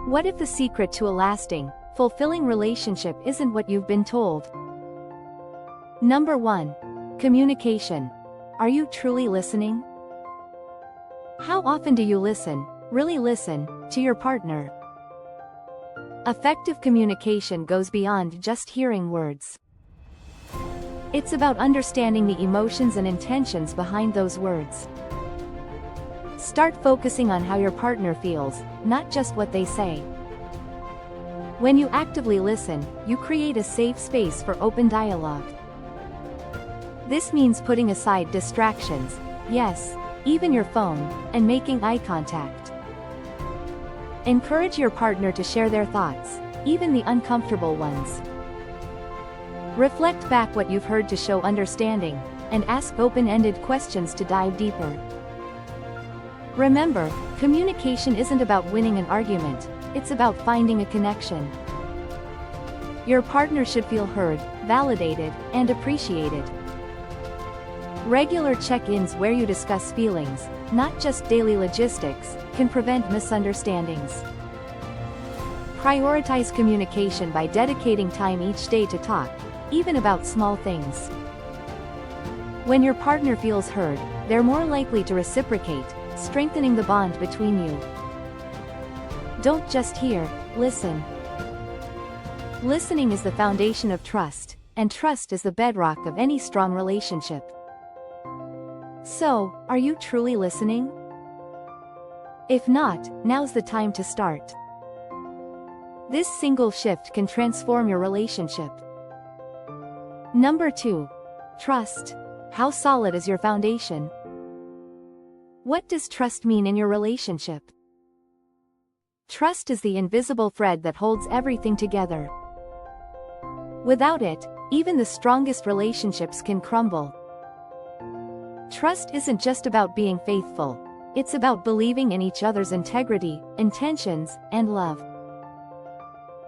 What if the secret to a lasting, fulfilling relationship isn't what you've been told? Number 1. Communication. Are you truly listening? How often do you listen, really listen, to your partner? Effective communication goes beyond just hearing words. It's about understanding the emotions and intentions behind those words. Start focusing on how your partner feels, not just what they say. When you actively listen, you create a safe space for open dialogue. This means putting aside distractions, yes, even your phone, and making eye contact. Encourage your partner to share their thoughts, even the uncomfortable ones. Reflect back what you've heard to show understanding, and ask open-ended questions to dive deeper. Remember, communication isn't about winning an argument, it's about finding a connection. Your partner should feel heard, validated, and appreciated. Regular check-ins where you discuss feelings, not just daily logistics, can prevent misunderstandings. Prioritize communication by dedicating time each day to talk, even about small things. When your partner feels heard, they're more likely to reciprocate, strengthening the bond between you. Don't just hear, listen. Listening is the foundation of trust, and trust is the bedrock of any strong relationship. So, are you truly listening? If not, now's the time to start. This single shift can transform your relationship. Number 2. Trust. How solid is your foundation? What does trust mean in your relationship? Trust is the invisible thread that holds everything together. Without it, even the strongest relationships can crumble. Trust isn't just about being faithful, it's about believing in each other's integrity, intentions, and love.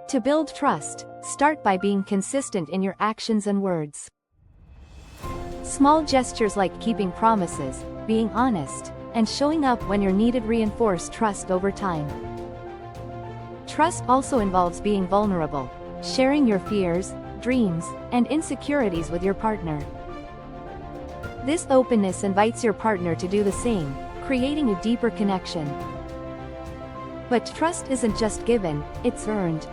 To build trust, start by being consistent in your actions and words. Small gestures like keeping promises, being honest, and showing up when you're needed reinforce trust over time. Trust also involves being vulnerable, sharing your fears, dreams, and insecurities with your partner. This openness invites your partner to do the same, creating a deeper connection. But trust isn't just given, it's earned.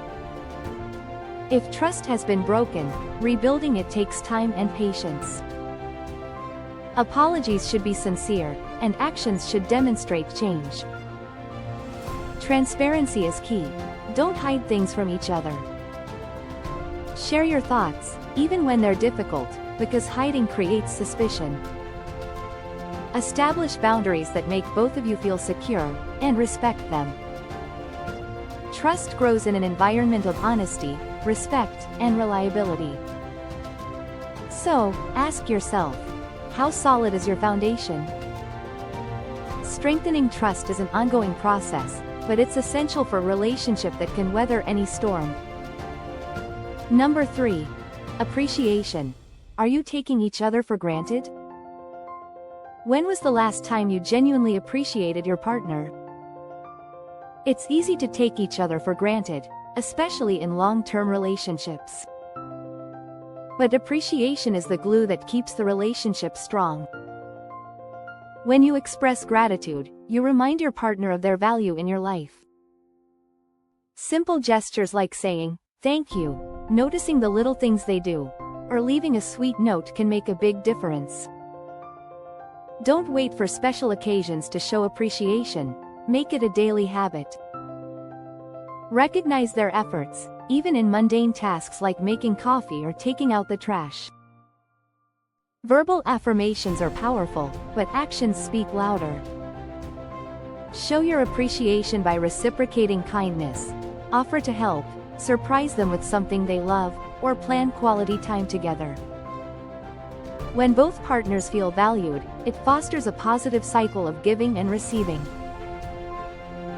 If trust has been broken, rebuilding it takes time and patience. Apologies should be sincere, and actions should demonstrate change. Transparency is key. Don't hide things from each other. Share your thoughts, even when they're difficult, because hiding creates suspicion. Establish boundaries that make both of you feel secure, and respect them. Trust grows in an environment of honesty, respect, and reliability. So, ask yourself, how solid is your foundation? Strengthening trust is an ongoing process, but it's essential for a relationship that can weather any storm. Number 3. Appreciation. Are you taking each other for granted? When was the last time you genuinely appreciated your partner? It's easy to take each other for granted, especially in long-term relationships. But appreciation is the glue that keeps the relationship strong. When you express gratitude, you remind your partner of their value in your life. Simple gestures like saying, "Thank you," noticing the little things they do, or leaving a sweet note can make a big difference. Don't wait for special occasions to show appreciation, make it a daily habit. Recognize their efforts, even in mundane tasks like making coffee or taking out the trash. Verbal affirmations are powerful, but actions speak louder. Show your appreciation by reciprocating kindness, offer to help, surprise them with something they love, or plan quality time together. When both partners feel valued, it fosters a positive cycle of giving and receiving.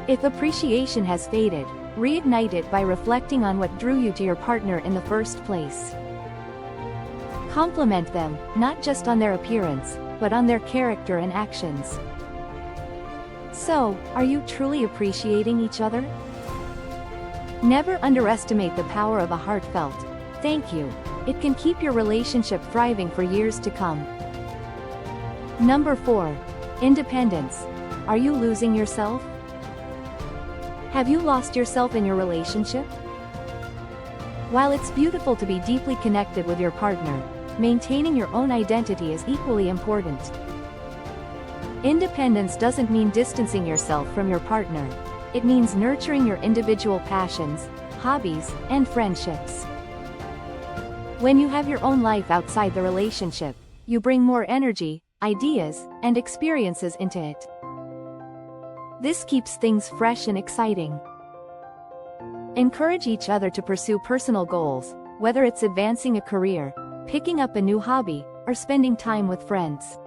If appreciation has faded, reignite it by reflecting on what drew you to your partner in the first place. Compliment them, not just on their appearance, but on their character and actions. So, are you truly appreciating each other? Never underestimate the power of a heartfelt thank you. It can keep your relationship thriving for years to come. Number 4. Independence. Are you losing yourself? Have you lost yourself in your relationship? While it's beautiful to be deeply connected with your partner, maintaining your own identity is equally important. Independence doesn't mean distancing yourself from your partner. It means nurturing your individual passions, hobbies, and friendships. When you have your own life outside the relationship, you bring more energy, ideas, and experiences into it. This keeps things fresh and exciting. Encourage each other to pursue personal goals, whether it's advancing a career, picking up a new hobby, or spending time with friends.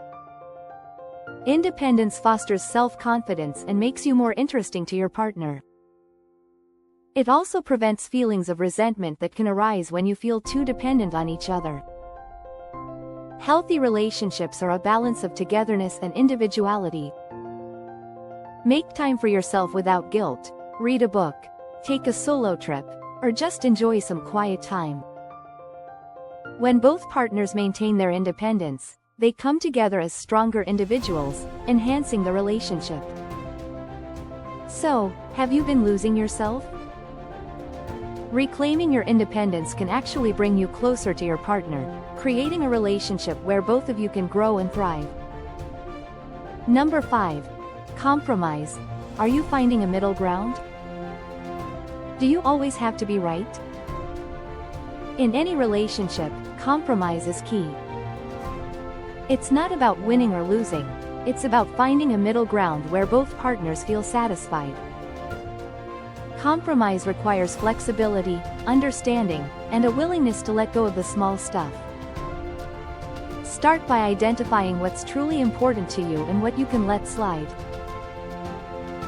Independence fosters self-confidence and makes you more interesting to your partner. It also prevents feelings of resentment that can arise when you feel too dependent on each other. Healthy relationships are a balance of togetherness and individuality. Make time for yourself without guilt, read a book, take a solo trip, or just enjoy some quiet time. When both partners maintain their independence, they come together as stronger individuals, enhancing the relationship. So, have you been losing yourself? Reclaiming your independence can actually bring you closer to your partner, creating a relationship where both of you can grow and thrive. Number 5. Compromise. Are you finding a middle ground? Do you always have to be right? In any relationship, compromise is key. It's not about winning or losing, it's about finding a middle ground where both partners feel satisfied. Compromise requires flexibility, understanding, and a willingness to let go of the small stuff. Start by identifying what's truly important to you and what you can let slide.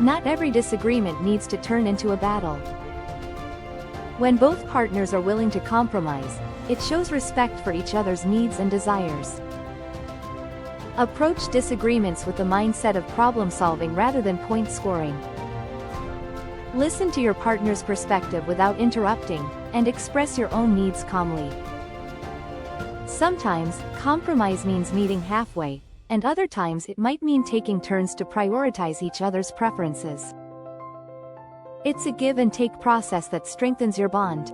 Not every disagreement needs to turn into a battle. When both partners are willing to compromise, it shows respect for each other's needs and desires. Approach disagreements with the mindset of problem-solving rather than point-scoring. Listen to your partner's perspective without interrupting, and express your own needs calmly. Sometimes, compromise means meeting halfway, and other times it might mean taking turns to prioritize each other's preferences. It's a give-and-take process that strengthens your bond.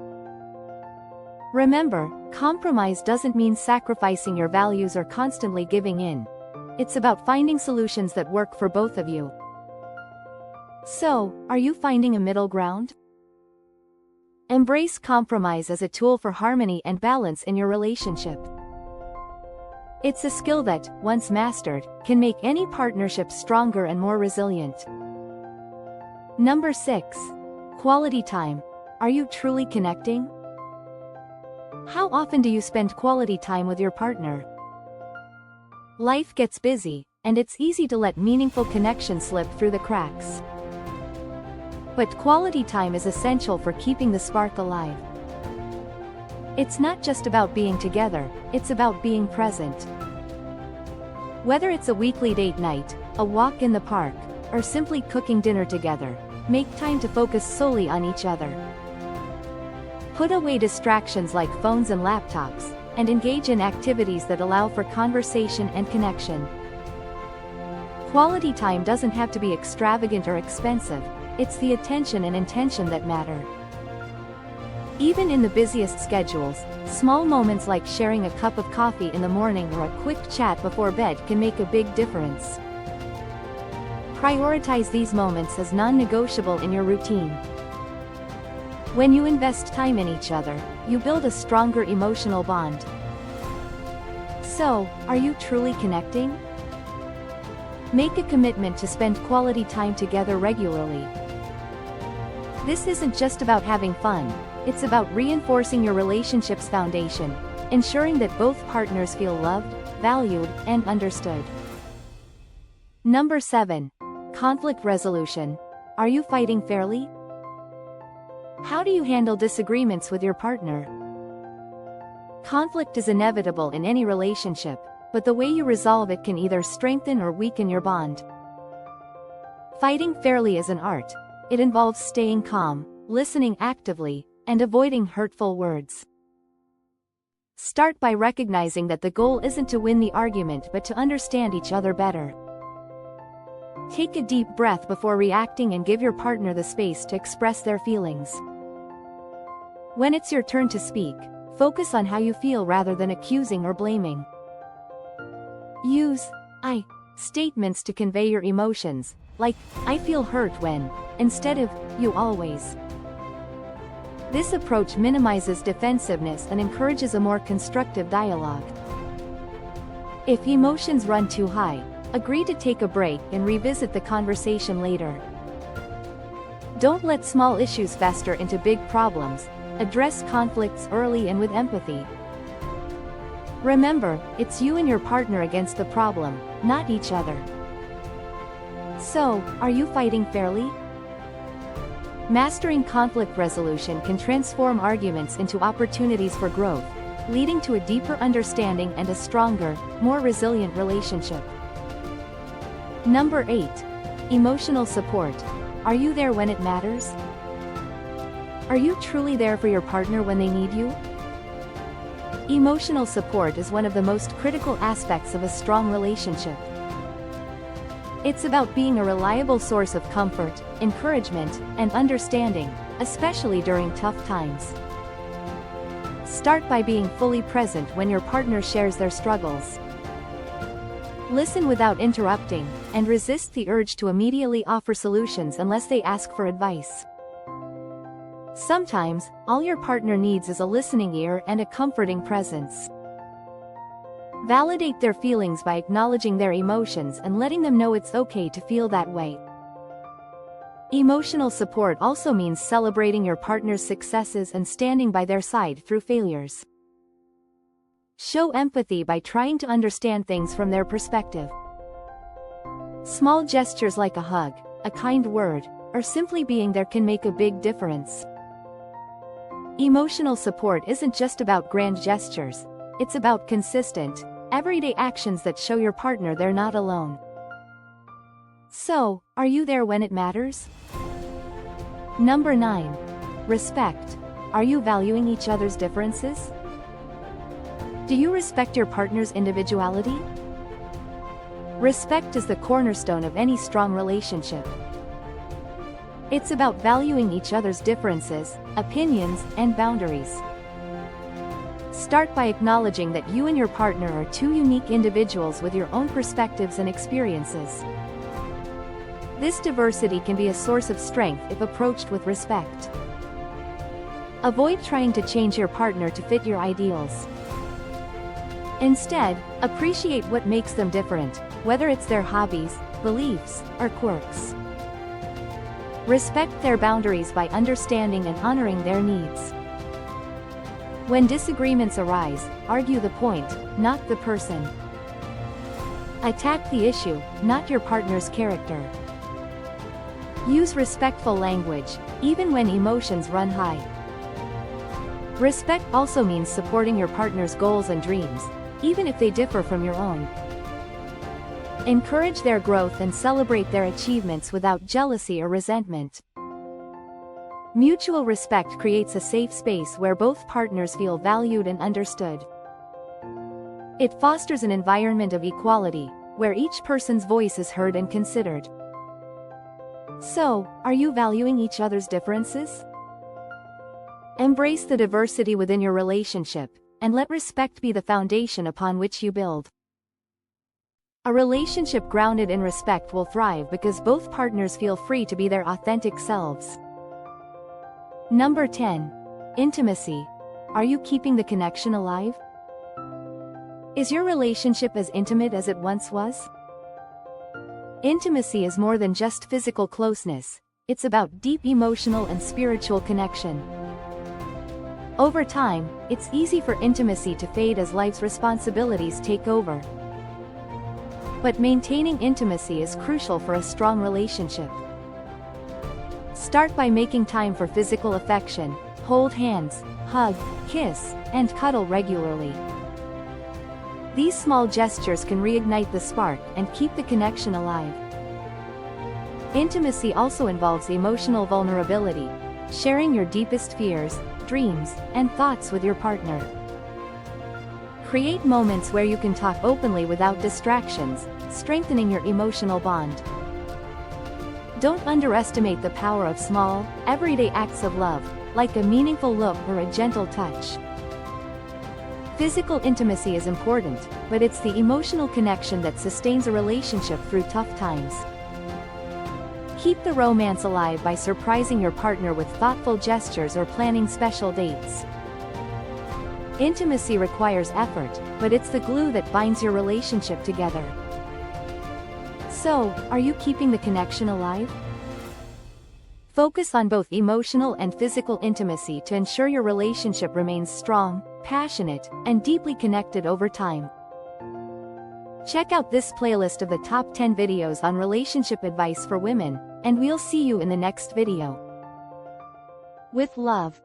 Remember, compromise doesn't mean sacrificing your values or constantly giving in. It's about finding solutions that work for both of you. So, are you finding a middle ground? Embrace compromise as a tool for harmony and balance in your relationship. It's a skill that, once mastered, can make any partnership stronger and more resilient. Number 6. Quality time. Are you truly connecting? How often do you spend quality time with your partner? Life gets busy, and it's easy to let meaningful connections slip through the cracks. But quality time is essential for keeping the spark alive. It's not just about being together, it's about being present. Whether it's a weekly date night, a walk in the park, or simply cooking dinner together, make time to focus solely on each other. Put away distractions like phones and laptops, and engage in activities that allow for conversation and connection. Quality time doesn't have to be extravagant or expensive, it's the attention and intention that matter. Even in the busiest schedules, small moments like sharing a cup of coffee in the morning or a quick chat before bed can make a big difference. Prioritize these moments as non-negotiable in your routine. When you invest time in each other, you build a stronger emotional bond. So, are you truly connecting? Make a commitment to spend quality time together regularly. This isn't just about having fun, it's about reinforcing your relationship's foundation, ensuring that both partners feel loved, valued, and understood. Number 7. Conflict resolution. Are you fighting fairly? How do you handle disagreements with your partner? Conflict is inevitable in any relationship, but the way you resolve it can either strengthen or weaken your bond. Fighting fairly is an art. It involves staying calm, listening actively, and avoiding hurtful words. Start by recognizing that the goal isn't to win the argument but to understand each other better. Take a deep breath before reacting and give your partner the space to express their feelings. When it's your turn to speak, focus on how you feel rather than accusing or blaming. Use I statements to convey your emotions, like, I feel hurt when, instead of, you always. This approach minimizes defensiveness and encourages a more constructive dialogue. If emotions run too high, agree to take a break and revisit the conversation later. Don't let small issues fester into big problems. Address conflicts early and with empathy. Remember, it's you and your partner against the problem, not each other. So, are you fighting fairly? Mastering conflict resolution can transform arguments into opportunities for growth, leading to a deeper understanding and a stronger, more resilient relationship. Number 8. Emotional support. Are you there when it matters? Are you truly there for your partner when they need you? Emotional support is one of the most critical aspects of a strong relationship. It's about being a reliable source of comfort, encouragement, and understanding, especially during tough times. Start by being fully present when your partner shares their struggles. Listen without interrupting, and resist the urge to immediately offer solutions unless they ask for advice. Sometimes, all your partner needs is a listening ear and a comforting presence. Validate their feelings by acknowledging their emotions and letting them know it's okay to feel that way. Emotional support also means celebrating your partner's successes and standing by their side through failures. Show empathy by trying to understand things from their perspective. Small gestures like a hug, a kind word, or simply being there can make a big difference. Emotional support isn't just about grand gestures, it's about consistent, everyday actions that show your partner they're not alone. So, are you there when it matters? Number 9. Respect. Are you valuing each other's differences? Do you respect your partner's individuality? Respect is the cornerstone of any strong relationship. It's about valuing each other's differences, opinions, and boundaries. Start by acknowledging that you and your partner are two unique individuals with your own perspectives and experiences. This diversity can be a source of strength if approached with respect. Avoid trying to change your partner to fit your ideals. Instead, appreciate what makes them different, whether it's their hobbies, beliefs, or quirks. Respect their boundaries by understanding and honoring their needs. When disagreements arise, argue the point, not the person. Attack the issue, not your partner's character. Use respectful language, even when emotions run high. Respect also means supporting your partner's goals and dreams, even if they differ from your own. Encourage their growth and celebrate their achievements without jealousy or resentment. Mutual respect creates a safe space where both partners feel valued and understood. It fosters an environment of equality, where each person's voice is heard and considered. So, are you valuing each other's differences? Embrace the diversity within your relationship, and let respect be the foundation upon which you build. A relationship grounded in respect will thrive because both partners feel free to be their authentic selves. Number 10. Intimacy. Are you keeping the connection alive? Is your relationship as intimate as it once was? Intimacy is more than just physical closeness, it's about deep emotional and spiritual connection. Over time, it's easy for intimacy to fade as life's responsibilities take over. But maintaining intimacy is crucial for a strong relationship. Start by making time for physical affection, hold hands, hug, kiss, and cuddle regularly. These small gestures can reignite the spark and keep the connection alive. Intimacy also involves emotional vulnerability. sharing your deepest fears, dreams, and thoughts with your partner. Create moments where you can talk openly without distractions, strengthening your emotional bond. Don't underestimate the power of small, everyday acts of love, like a meaningful look or a gentle touch. Physical intimacy is important, but it's the emotional connection that sustains a relationship through tough times. Keep the romance alive by surprising your partner with thoughtful gestures or planning special dates. Intimacy requires effort, but it's the glue that binds your relationship together. So, are you keeping the connection alive? Focus on both emotional and physical intimacy to ensure your relationship remains strong, passionate, and deeply connected over time. Check out this playlist of the top 10 videos on relationship advice for women, and we'll see you in the next video. With love.